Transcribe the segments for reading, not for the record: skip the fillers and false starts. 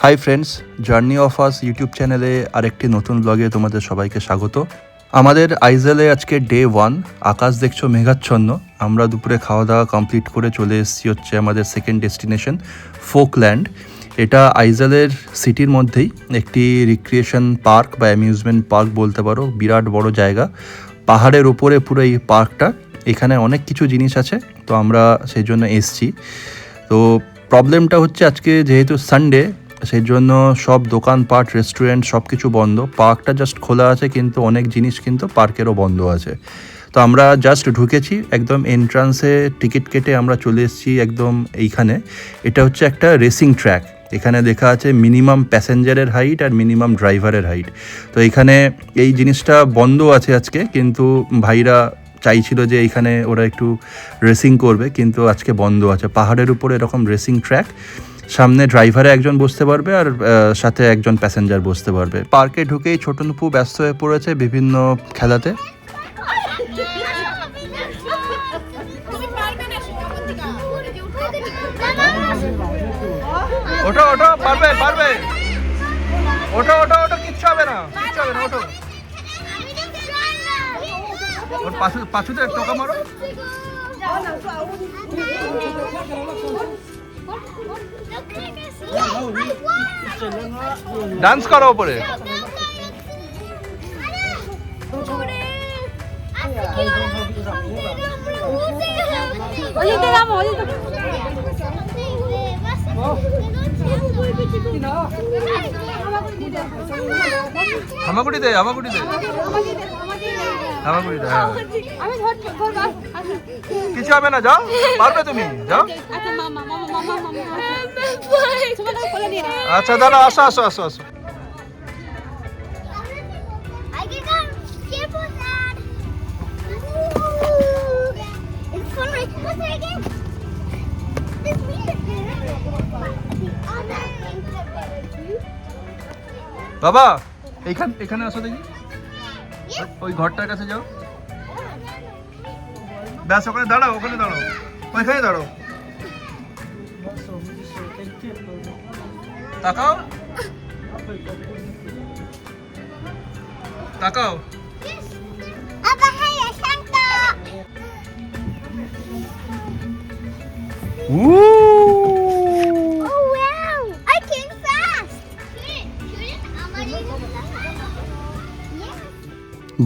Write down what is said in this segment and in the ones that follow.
Hi friends, journey of us YouTube চ্যানেলে আরেকটি নতুন ব্লগে তোমাদের সবাইকে স্বাগত। আমাদের আইজলে আজকে ডে 1। আকাশ দেখছো মেঘাচ্ছন্ন। আমরা দুপুরে খাওয়া দাওয়া কমপ্লিট করে চলে এসেছি হচ্ছে আমাদের সেকেন্ড ডেস্টিনেশন ফোকল্যান্ড। এটা আইজলের সিটির মধ্যেই একটি রিক্রিয়েশন পার্ক বা অ্যামিউজমেন্ট পার্ক বলতে পারো। বিরাট বড় জায়গা, পাহাড়ের ওপরে পুরো এই পার্কটা। এখানে অনেক কিছু জিনিস আছে, তো আমরা সেই জন্য এসছি। তো প্রবলেমটা হচ্ছে আজকে যেহেতু সানডে, সেই জন্য সব দোকানপাট রেস্টুরেন্ট সব কিছু বন্ধ। পার্কটা জাস্ট খোলা আছে, কিন্তু অনেক জিনিস কিন্তু পার্কেরও বন্ধ আছে। তো আমরা জাস্ট ঢুকেছি, একদম এন্ট্রান্সে টিকিট কেটে আমরা চলে এসেছি একদম এইখানে। এটা হচ্ছে একটা রেসিং ট্র্যাক। এখানে লেখা আছে মিনিমাম প্যাসেঞ্জারের হাইট আর মিনিমাম ড্রাইভারের হাইট। তো এখানে এই জিনিসটা বন্ধ আছে আজকে, কিন্তু ভাইরা চাইছিল যে এইখানে ওরা একটু রেসিং করবে, কিন্তু আজকে বন্ধ আছে। পাহাড়ের উপরে এরকম রেসিং ট্র্যাক, সামনে ড্রাইভারে একজন বসতে পারবে আর সাথে একজন প্যাসেঞ্জার বসতে পারবে। পার্কে ঢুকেই ছোট নুপু ব্যস্ত হয়ে পড়েছে বিভিন্ন খেলাতে। ওঠো ওঠো, পারবে পারবে, ওঠো ওঠো ওঠো, কিচ্ছু হবে না, কিচ্ছু হবে না, ওঠো। ওর পাছুতে টোকা মারো। ডান্স করো উপরে। হামাগুড়ি দে, হামাগুড়ি দে, হামাগুড়ি দে। কিছু হবে না, যাও, পারবে তুমি, যাও। আচ্ছা দাঁড়া, আসো আসো আসো আসো। বাবা এখানে আসো দেখি, ওই ঘরটার কাছে যাও। ব্যাস, ওখানে দাঁড়াও, ওখানে দাঁড়াও, ওইখানে দাঁড়াও। তাকাও তাকাও।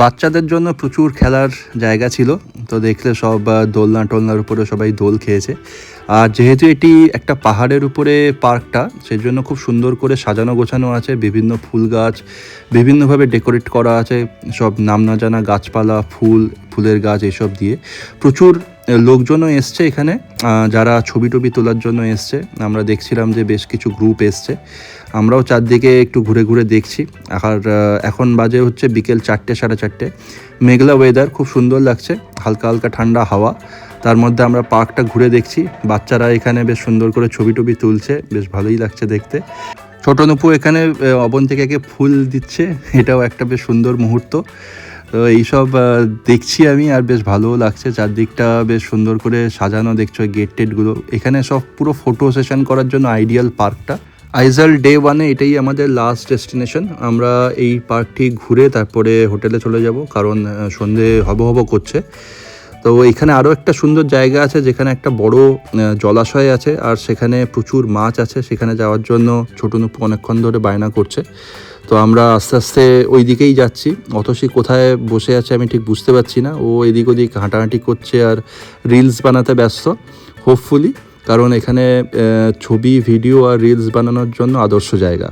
বাচ্চাদের জন্য প্রচুর খেলার জায়গা ছিল, তো দেখলে সব দোলনা টোলনার উপরে সবাই দোল খেয়েছে। আর যেহেতু এটি একটা পাহাড়ের উপরে পার্কটা, সেই জন্য খুব সুন্দর করে সাজানো গোছানো আছে। বিভিন্ন ফুল গাছ বিভিন্নভাবে ডেকোরেট করা আছে, সব নাম না জানা গাছপালা, ফুলের গাছ এসব দিয়ে। প্রচুর লোকজনও এসছে এখানে, যারা ছবি টবি তোলার জন্য এসছে। আমরা দেখছিলাম যে বেশ কিছু গ্রুপ এসছে। আমরাও চারদিকে একটু ঘুরে ঘুরে দেখছি। আর এখন বাজে হচ্ছে বিকেল 4টে, 4:30। মেঘলা ওয়েদার, খুব সুন্দর লাগছে, হালকা হালকা ঠান্ডা হাওয়া। তার মধ্যে আমরা পার্কটা ঘুরে দেখছি। বাচ্চারা এখানে বেশ সুন্দর করে ছবি টবি তুলছে, বেশ ভালোই লাগছে দেখতে। ছোট নুপু এখানে অবন্তিকাকে ফুল দিচ্ছে, এটাও একটা বেশ সুন্দর মুহূর্ত। তো এইসব দেখছি আমি, আর বেশ ভালোও লাগছে। চারদিকটা বেশ সুন্দর করে সাজানো, দেখছো গেট টেটগুলো। এখানে সব পুরো ফটো সেশন করার জন্য আইডিয়াল পার্কটা। আইজল ডে 1-এ এটাই আমাদের লাস্ট ডেস্টিনেশন। আমরা এই পার্কটি ঘুরে তারপরে হোটেলে চলে যাব, কারণ সন্ধে হব করছে। তো এখানে আরও একটা সুন্দর জায়গা আছে, যেখানে একটা বড় জলাশয় আছে, আর সেখানে প্রচুর মাছ আছে। সেখানে যাওয়ার জন্য ছোট নুপু অনেকক্ষণ ধরে বায়না করছে। তো আমরা আস্তে আস্তে ওই দিকেই যাচ্ছি। অতসী কোথায় বসে আছে আমি ঠিক বুঝতে পারছি না, ও এদিক ওদিক হাঁটাহাঁটি করছে আর রিলস বানাতে ব্যস্ত হোপফুলি, কারণ এখানে ছবি, ভিডিও আর রিলস বানানোর জন্য আদর্শ জায়গা।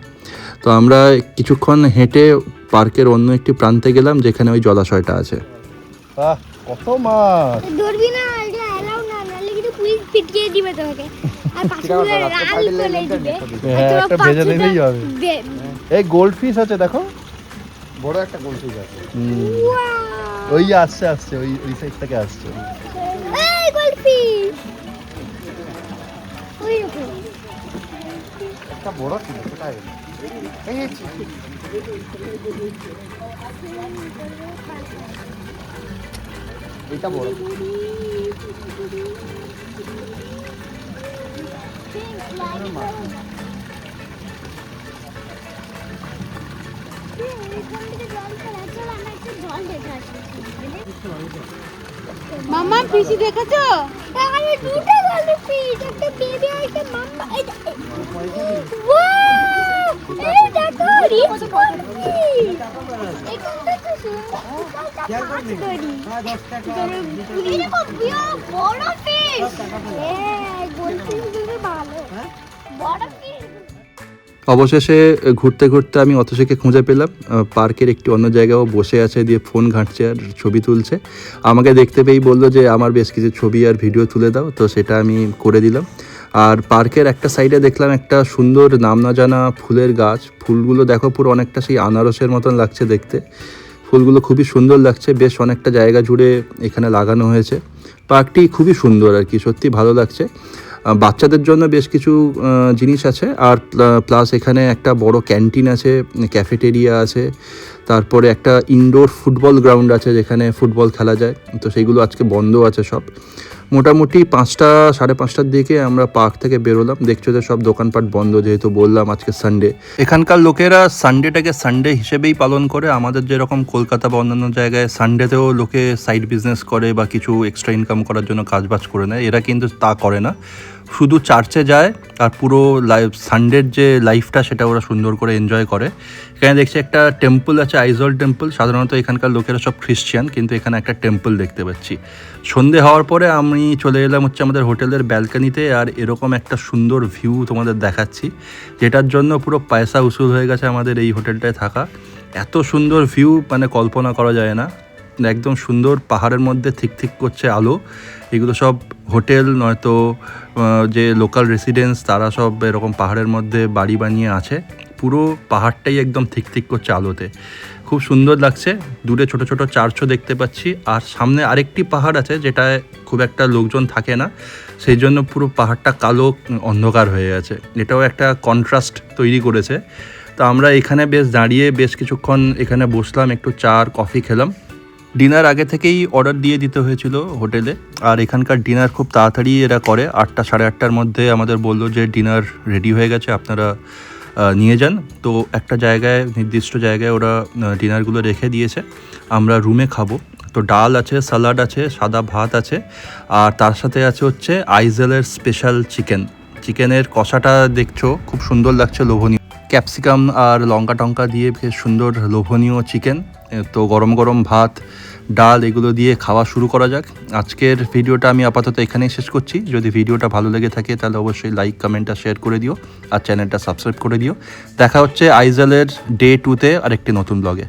তো আমরা কিছুক্ষণ হেঁটে পার্কের অন্য একটি প্রান্তে গেলাম, যেখানে ওই জলাশয়টা আছে। কত মাছ! ধরবি না, এটা এলাও না, নালে কিন্তু পুলিশ পিটিয়ে দিবে তোকে। আর পাছুগুলো রাল চলে দিবে। একটা ভেজে দিলেই হবে। এই গোল্ডফিশ আছে, দেখো বড় একটা গোল্ডফিশ আছে। ওই আসছে ওই সাইড থেকে আসছে। এই গোল্ডফিশ ওই রকম একটা বড় ছিল, কোথায় গেল? এই এটা বড়। মাম্মা পিসি দেখেছো? আরে দুটো গলফিশ, একটা বেবি আর একটা মাম্মা। ওয়াও! এই দেখো রিচ গলফিশ। এখানটা তো সুন্দর। এরকম বড় ফিশ। গলফিশ গুলো ভালো। বড় ফিশ। অবশেষে ঘুরতে ঘুরতে আমি অতসীকে খুঁজে পেলাম। পার্কের একটি অন্য জায়গায়ও বসে আছে, দিয়ে ফোন ঘাঁটছে আর ছবি তুলছে। আমাকে দেখতে পেয়েই বললো যে আমার বেশ কিছু ছবি আর ভিডিও তুলে দাও, তো সেটা আমি করে দিলাম। আর পার্কের একটা সাইডে দেখলাম একটা সুন্দর নাম না জানা ফুলের গাছ। ফুলগুলো দেখো পুরো অনেকটা সেই আনারসের মতন লাগছে দেখতে। ফুলগুলো খুবই সুন্দর লাগছে, বেশ অনেকটা জায়গা জুড়ে এখানে লাগানো হয়েছে। পার্কটি খুবই সুন্দর আর কি, সত্যি ভালো লাগছে। বাচ্চাদের জন্য বেশ কিছু জিনিস আছে, আর প্লাস এখানে একটা বড় ক্যান্টিন আছে, ক্যাফেটেরিয়া আছে, তারপরে একটা ইনডোর ফুটবল গ্রাউন্ড আছে যেখানে ফুটবল খেলা যায়। তো সেইগুলো আজকে বন্ধ আছে সব। মোটামুটি 5টা 5:30টার দিকে আমরা পার্ক থেকে বেরোলাম। দেখছো যে সব দোকানপাট বন্ধ, যেহেতু বললাম আজকে সানডে। এখানকার লোকেরা সানডেটাকে সানডে হিসেবেই পালন করে। আমাদের যেরকম কলকাতা বা অন্যান্য জায়গায় সানডেতেও লোকে সাইড বিজনেস করে বা কিছু এক্সট্রা ইনকাম করার জন্য কাজবাজ করে নেয়, এরা কিন্তু তা করে না। শুধু চার্চে যায় আর পুরো সানডের যে লাইফটা সেটা ওরা সুন্দর করে এনজয় করে। এখানে দেখছি একটা টেম্পল আছে, আইজল টেম্পল। সাধারণত এখানকার লোকেরা সব খ্রিস্টান, কিন্তু এখানে একটা টেম্পল দেখতে পাচ্ছি। সন্ধে হওয়ার পরে আমি চলে এলাম হচ্ছে আমাদের হোটেলের ব্যালকানিতে, আর এরকম একটা সুন্দর ভিউ তোমাদের দেখাচ্ছি, যেটার জন্য পুরো পয়সা উসুল হয়ে গেছে আমাদের এই হোটেলটায় থাকা। এত সুন্দর ভিউ মানে কল্পনা করা যায় না। একদম সুন্দর, পাহাড়ের মধ্যে ঠিক ঠিক করছে আলো। এগুলো সব হোটেল নয়তো যে লোকাল রেসিডেন্টস, তারা সব এরকম পাহাড়ের মধ্যে বাড়ি বানিয়ে আছে। পুরো পাহাড়টাই একদম ঠিক ঠিক করছে আলোতে, খুব সুন্দর লাগছে। দূরে ছোট ছোট চার্চও দেখতে পাচ্ছি, আর সামনে আরেকটি পাহাড় আছে যেটায় খুব একটা লোকজন থাকে না, সেই জন্য পুরো পাহাড়টা কালো অন্ধকার হয়ে আছে। এটাও একটা কন্ট্রাস্ট তৈরি করেছে। তো আমরা এখানে বেশ দাঁড়িয়ে বেশ কিছুক্ষণ এখানে বসলাম, একটু চা আর কফি খেলাম। ডিনার আগে থেকেই অর্ডার দিয়ে দিতে হয়েছিল হোটেলে, আর এখানকার ডিনার খুব তাড়াতাড়ি এরা করে। 8টা 8:30টার মধ্যে আমাদের বললো যে ডিনার রেডি হয়ে গেছে, আপনারা নিয়ে যান। তো একটা জায়গায়, নির্দিষ্ট জায়গায় ওরা ডিনারগুলো রেখে দিয়েছে, আমরা রুমে খাবো। তো ডাল আছে, স্যালাড আছে, সাদা ভাত আছে, আর তার সাথে আছে হচ্ছে আইজলের স্পেশাল চিকেনের কষাটা দেখছো, খুব সুন্দর লাগছে, লোভনীয়। ক্যাপসিকাম আর লঙ্কা টঙ্কা দিয়ে বেশ সুন্দর লোভনীয় চিকেন। তো গরম গরম ভাত, ডাল, এগুলো দিয়ে খাওয়া শুরু করা যাক। আজকের ভিডিওটা আমি আপাতত এখানেই শেষ করছি। যদি ভিডিওটা ভালো লেগে থাকে তাহলে অবশ্যই লাইক, কমেন্ট আর শেয়ার করে দিও, আর চ্যানেলটা সাবস্ক্রাইব করে দিও। দেখা হচ্ছে আইজলের ডে 2-তে আরেকটি নতুন ব্লগে।